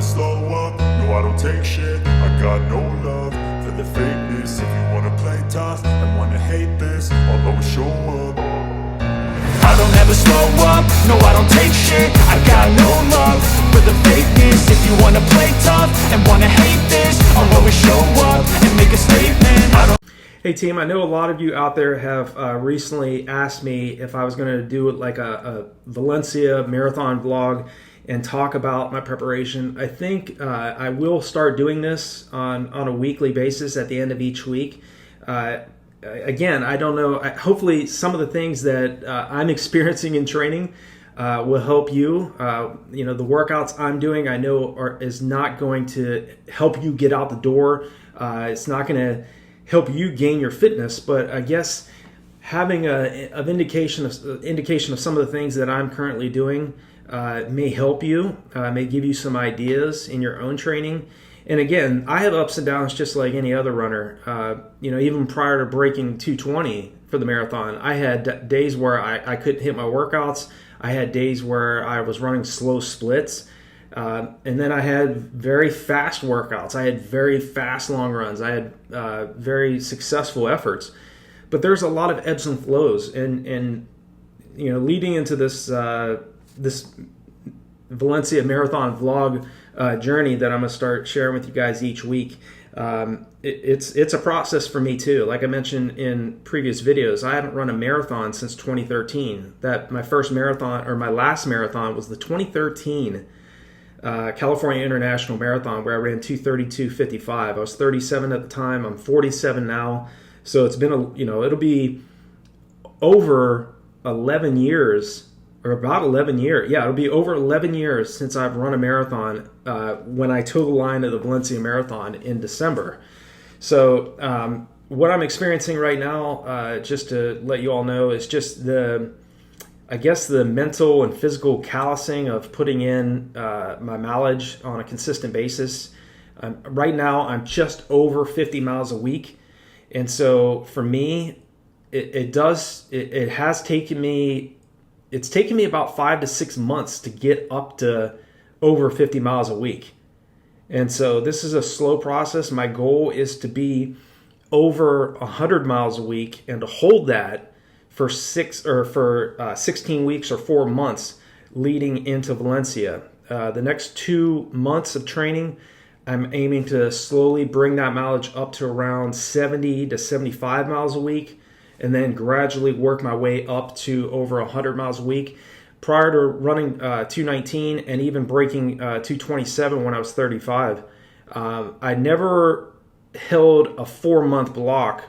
slow up, no I don't take shit. I got no love for the fakeness. If you wanna play tough and wanna hate this, I'll always show up. I don't ever slow up, no I don't take shit. I got no love for the fakeness. If you wanna play tough and wanna hate this, I'll always show up and make a statement. I don't. Hey team, I know a lot of you out there have recently asked me if I was going to do like a Valencia marathon vlog and talk about my preparation. I think I will start doing this on a weekly basis at the end of each week. Again, I don't know. Hopefully some of the things that I'm experiencing in training will help you. You know, the workouts I'm doing, I know is not going to help you get out the door. It's not going to help you gain your fitness, but I guess having an indication of some of the things that I'm currently doing may help you, may give you some ideas in your own training. And again, I have ups and downs just like any other runner. You know, even prior to breaking 220 for the marathon, I had days where I couldn't hit my workouts. I had days where I was running slow splits. And then I had very fast workouts. I had very fast long runs. I had very successful efforts. But there's a lot of ebbs and flows. And you know, leading into this this Valencia marathon vlog journey that I'm going to start sharing with you guys each week, it's a process for me too. Like I mentioned in previous videos, I haven't run a marathon since 2013. That my first marathon, or my last marathon, was the 2013 California International Marathon, where I ran 2:32:55. I was 37 at the time. I'm 47 now. So it's been it'll be over 11 years, or about 11 years. Yeah, it'll be over 11 years since I've run a marathon when I toe the line of the Valencia Marathon in December. So what I'm experiencing right now, just to let you all know, is just the mental and physical callousing of putting in my mileage on a consistent basis. Right now, I'm just over 50 miles a week. And so for me, it's taken me about 5 to 6 months to get up to over 50 miles a week. And so this is a slow process. My goal is to be over 100 miles a week and to hold that for 16 weeks or 4 months leading into Valencia. The next 2 months of training, I'm aiming to slowly bring that mileage up to around 70 to 75 miles a week, and then gradually work my way up to over 100 miles a week. Prior to running 219 and even breaking 227 when I was 35, I never held a 4-month block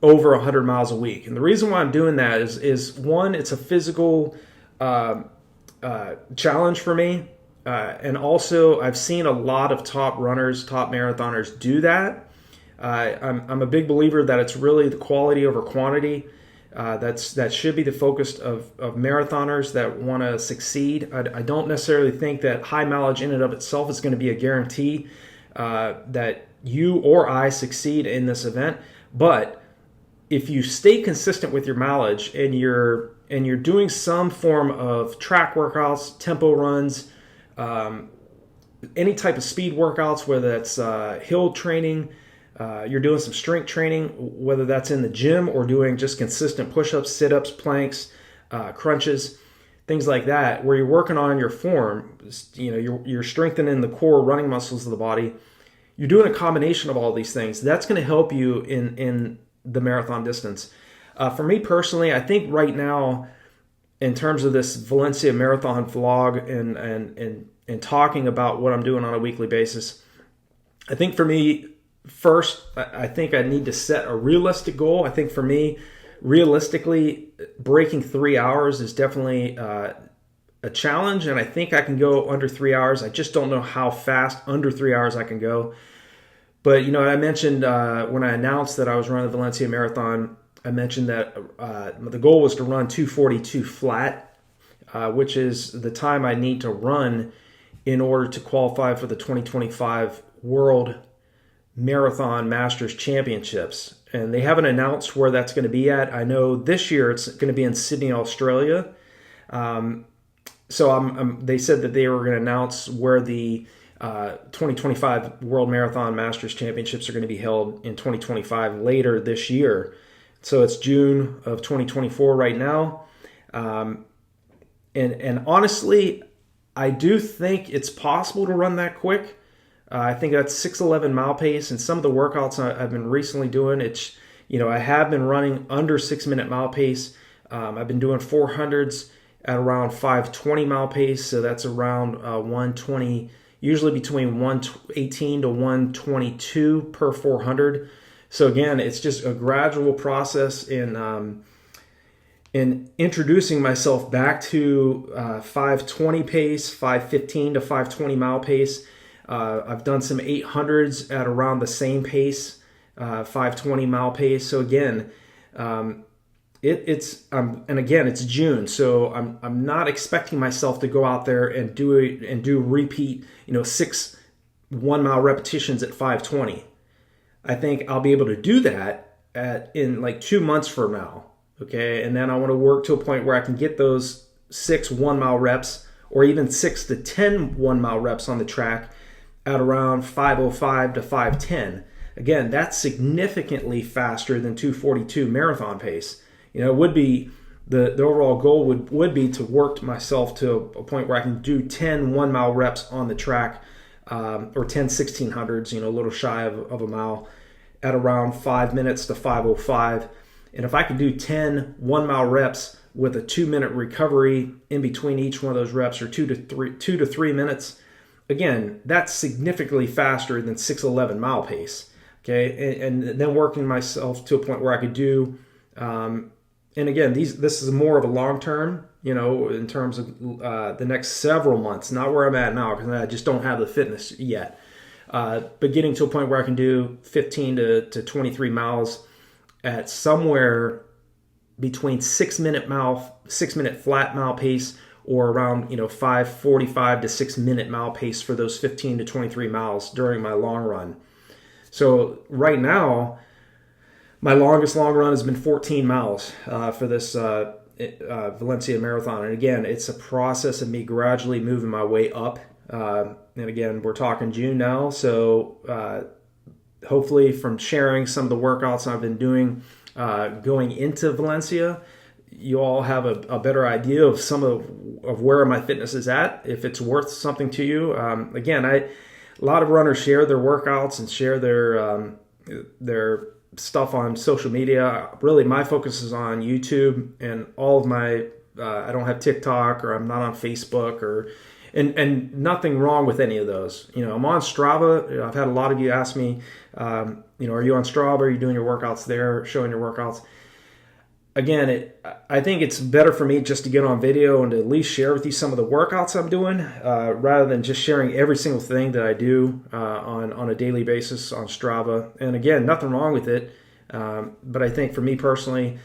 over 100 miles a week. And the reason why I'm doing that is one, it's a physical challenge for me. And also, I've seen a lot of top runners, top marathoners do that. I'm a big believer that it's really the quality over quantity. That should be the focus of marathoners that want to succeed. I don't necessarily think that high mileage in and of itself is going to be a guarantee that you or I succeed in this event. But if you stay consistent with your mileage and you're doing some form of track workouts, tempo runs, any type of speed workouts, whether that's hill training, you're doing some strength training, whether that's in the gym or doing just consistent push-ups, sit-ups, planks, crunches, things like that, where you're working on your form, you're strengthening the core running muscles of the body. You're doing a combination of all these things. That's going to help you in the marathon distance. For me personally, I think right now, in terms of this Valencia marathon vlog and talking about what I'm doing on a weekly basis, I think for me, first, I think I need to set a realistic goal. I think for me, realistically, breaking 3 hours is definitely a challenge, and I think I can go under 3 hours. I just don't know how fast under 3 hours I can go. But, I mentioned when I announced that I was running the Valencia Marathon, I mentioned that the goal was to run 2:42 flat, which is the time I need to run in order to qualify for the 2025 World Marathon Masters Championships. And they haven't announced where that's going to be at. I know this year it's going to be in Sydney, Australia. So they said that they were going to announce where the 2025 World Marathon Masters Championships are going to be held in 2025 later this year. So it's June of 2024 right now. And honestly, I do think it's possible to run that quick. I think that's 6:11 mile pace, and some of the workouts I've been recently doing, I have been running under 6-minute mile pace. I've been doing 400s at around 5:20 mile pace, so that's around 120, usually between 118 to 122 per 400. So again, it's just a gradual process in introducing myself back to 5:20 pace, 5:15 to 5:20 mile pace. I've done some 800s at around the same pace, 5:20 mile pace. So again, it's June, so I'm not expecting myself to go out there and do repeat 6 1-mile repetitions at 5:20. I think I'll be able to do that in like 2 months from now. Okay, and then I want to work to a point where I can get those 6 1-mile reps, or even 6 to 10 1-mile reps on the track at around 5:05 to 5:10. Again, that's significantly faster than 2:42 marathon pace. It would be the overall goal would be to work myself to a point where I can do 10 1-mile reps on the track, or 10 1600s, a little shy of a mile, at around 5 minutes to 5:05. And if I could do 10 1-mile reps with a 2-minute recovery in between each one of those reps, or 2 to 3 minutes, again, that's significantly faster than 6:11 mile pace. Okay, and then working myself to a point where I could do, and again, this is more of a long term, in terms of the next several months, not where I'm at now, because I just don't have the fitness yet. But getting to a point where I can do 15 to 23 miles at somewhere between 6-minute flat mile pace, or around 5:45 to 6-minute mile pace for those 15 to 23 miles during my long run. So right now, my longest long run has been 14 miles for this Valencia marathon. And again, it's a process of me gradually moving my way up. And again, we're talking June now, so hopefully from sharing some of the workouts I've been doing going into Valencia, you all have a better idea of some of where my fitness is at, if it's worth something to you. Again, a lot of runners share their workouts and share their stuff on social media. Really, my focus is on YouTube, and all of my I don't have TikTok, or I'm not on Facebook, and nothing wrong with any of those. I'm on Strava. I've had a lot of you ask me, are you on Strava? Are you doing your workouts there, showing your workouts? Again, I think it's better for me just to get on video and to at least share with you some of the workouts I'm doing, rather than just sharing every single thing that I do on a daily basis on Strava. And again, nothing wrong with it, but I think for me personally,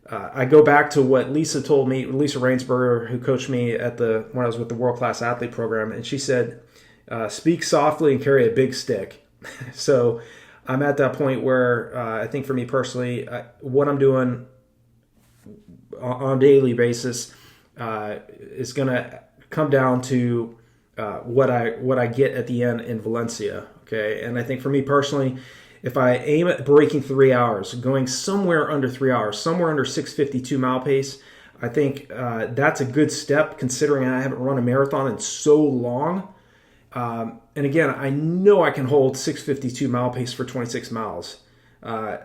I go back to what Lisa told me, Lisa Rainsberger, who coached me when I was with the World Class Athlete program, and she said, speak softly and carry a big stick. So I'm at that point where I think for me personally, what I'm doing on a daily basis is going to come down to what I get at the end in Valencia. Okay, and I think for me personally, if I aim at breaking 3 hours, going somewhere under 3 hours, somewhere under 6:52 mile pace, I think that's a good step, considering I haven't run a marathon in so long. And again, I know I can hold 6:52 mile pace for 26 miles. I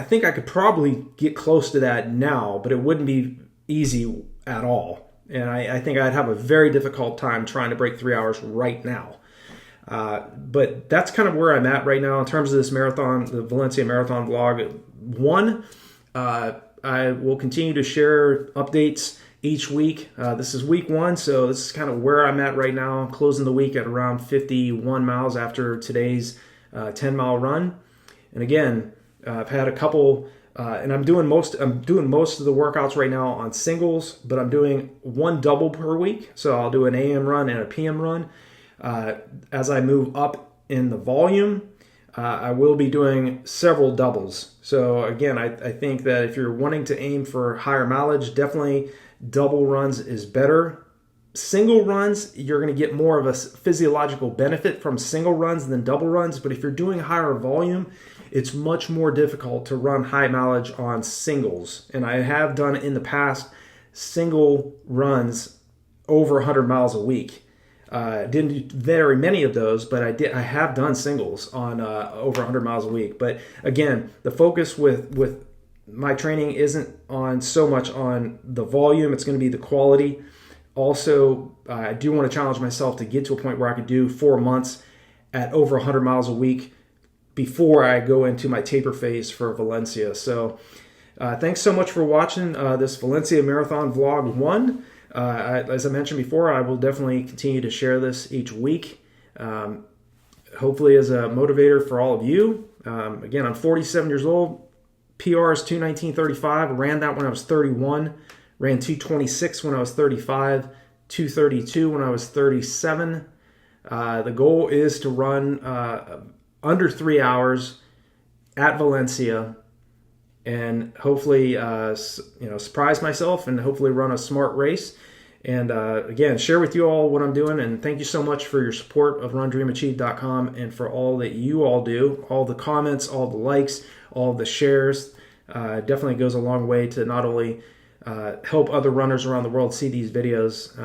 think I could probably get close to that now, but it wouldn't be easy at all. And I think I'd have a very difficult time trying to break 3 hours right now. But that's kind of where I'm at right now in terms of this marathon, the Valencia Marathon vlog. I will continue to share updates each week. This is week 1, so this is kind of where I'm at right now. I'm closing the week at around 51 miles after today's 10-mile run. And again, I've had a couple, and I'm doing most of the workouts right now on singles, but I'm doing 1 double per week. So I'll do an AM run and a PM run. As I move up in the volume, I will be doing several doubles. So again, I think that if you're wanting to aim for higher mileage, definitely double runs is better. Single runs, you're going to get more of a physiological benefit from single runs than double runs. But if you're doing higher volume, it's much more difficult to run high mileage on singles. And I have done in the past single runs over 100 miles a week. Didn't do very many of those, but I have done singles on over 100 miles a week. But again, the focus with my training isn't on so much on the volume. It's going to be the quality. Also, I do want to challenge myself to get to a point where I could do 4 months at over 100 miles a week before I go into my taper phase for Valencia. So thanks so much for watching this Valencia Marathon Vlog 1. As I mentioned before, I will definitely continue to share this each week, hopefully as a motivator for all of you. Again, I'm 47 years old. PR is 2:19:35. Ran that when I was 31. Ran 2:26 when I was 35. 2:32 when I was 37. The goal is to run under 3 hours at Valencia, and hopefully, surprise myself and hopefully run a smart race. And again, share with you all what I'm doing. And thank you so much for your support of RunDreamAchieve.com and for all that you all do, all the comments, all the likes, all the shares. Definitely goes a long way to not only help other runners around the world see these videos,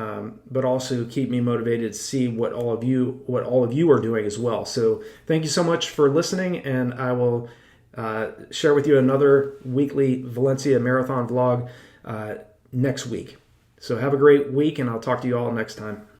but also keep me motivated to see what all of you are doing as well. So thank you so much for listening, and I will share with you another weekly Valencia Marathon vlog next week. So have a great week, and I'll talk to you all next time.